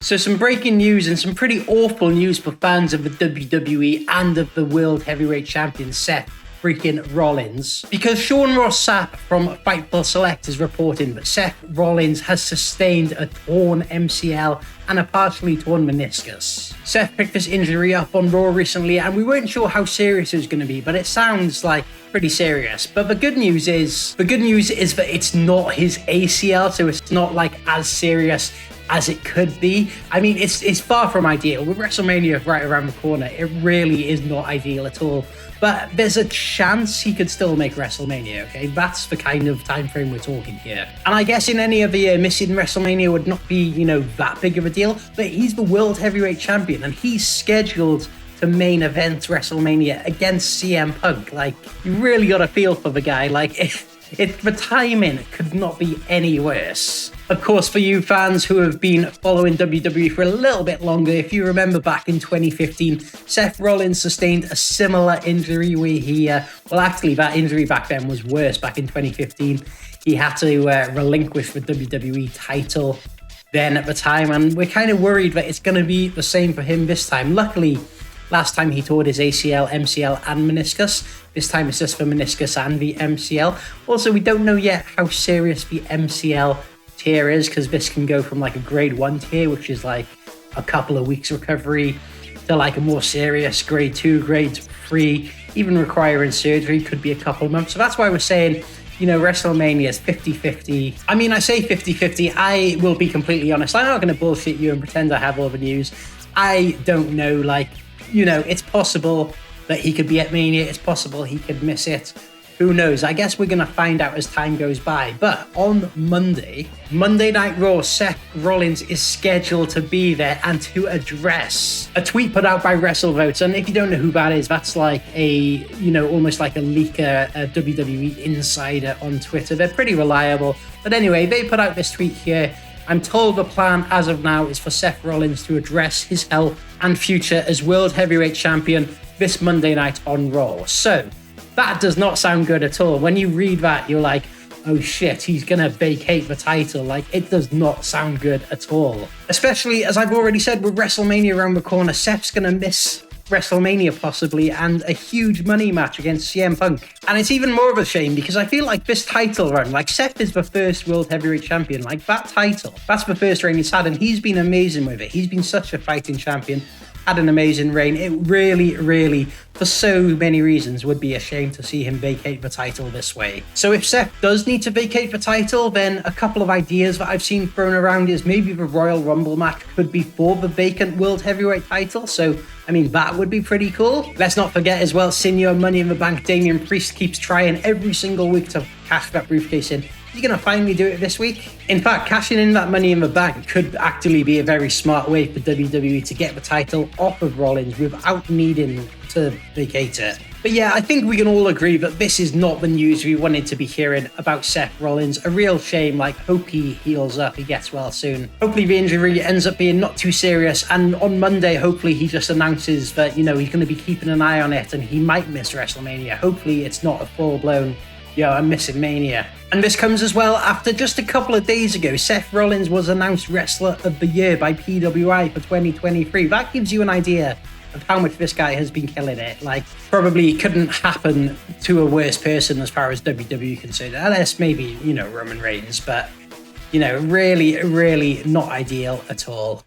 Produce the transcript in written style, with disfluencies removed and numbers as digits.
So some breaking news and some pretty awful news for fans of the WWE and of the World Heavyweight Champion Seth freaking Rollins. Because Sean Ross Sapp from Fightful Select is reporting that Seth Rollins has sustained a torn MCL and a partially torn meniscus. Seth picked this injury up on Raw recently and we weren't sure how serious it was going to be, but it sounds like pretty serious. But the good news is that it's not his ACL, so it's not like as serious as it could be. I mean, it's far from ideal. With WrestleMania right around the corner, it really is not ideal at all. But there's a chance he could still make WrestleMania, okay? That's the kind of time frame we're talking here. And I guess in any other year, missing WrestleMania would not be, that big of a deal. But he's the World Heavyweight Champion, and he's scheduled to main event WrestleMania against CM Punk. Like, you really got a feel for the guy. Like, the timing could not be any worse. Of course, for you fans who have been following WWE for a little bit longer, if you remember back in 2015, Seth Rollins sustained a similar injury where that injury back then was worse. Back in 2015, he had to relinquish the WWE title then at the time, and we're kind of worried that it's going to be the same for him this time. Luckily, last time he tore his ACL, MCL, and meniscus. This time it's just the meniscus and the MCL. Also, we don't know yet how serious the MCL tear is, because this can go from like a grade 1 tear, which is like a couple of weeks recovery, to like a more serious grade 2, grade 3, even requiring surgery, could be a couple of months. So that's why we're saying, WrestleMania is 50-50. I mean, I say 50-50. I will be completely honest. I'm not going to bullshit you and pretend I have all the news. I don't know, it's possible that he could be at Mania. It's possible he could miss it. Who knows? I guess we're going to find out as time goes by. But on Monday Night Raw, Seth Rollins is scheduled to be there and to address a tweet put out by WrestleVotes. And if you don't know who that is, that's like almost like a leaker, a WWE insider on Twitter. They're pretty reliable. But anyway, they put out this tweet here. I'm told the plan as of now is for Seth Rollins to address his health and future as World Heavyweight Champion this Monday night on Raw. So that does not sound good at all. When you read that, you're like, oh shit, he's going to vacate the title. Like, it does not sound good at all. Especially, as I've already said, with WrestleMania around the corner, Seth's going to miss WrestleMania possibly, and a huge money match against CM Punk. And it's even more of a shame because I feel like this title run, like Seth is the first World Heavyweight Champion, like that title, that's the first reign he's had, and he's been amazing with it. He's been such a fighting champion, had an amazing reign. It really, for so many reasons, would be a shame to see him vacate the title this way. So if Seth does need to vacate the title, then a couple of ideas that I've seen thrown around is maybe the Royal Rumble match could be for the vacant World Heavyweight title. So, I mean, that would be pretty cool. Let's not forget as well, Senior Money in the Bank Damian Priest keeps trying every single week to cash that briefcase in. He's going to finally do it this week. In fact, cashing in that Money in the Bank could actually be a very smart way for WWE to get the title off of Rollins without needing to vacate it. But yeah, I think we can all agree that this is not the news we wanted to be hearing about Seth Rollins. A real shame. Hope he heals up, he gets well soon. Hopefully the injury ends up being not too serious, and on Monday, hopefully he just announces that, he's going to be keeping an eye on it and he might miss WrestleMania. Hopefully it's not a full-blown, I'm missing Mania. And this comes as well after just a couple of days ago, Seth Rollins was announced Wrestler of the Year by PWI for 2023. That gives you an idea of how much this guy has been killing it. Probably couldn't happen to a worse person as far as WWE concerned, unless maybe, Roman Reigns, but, really not ideal at all.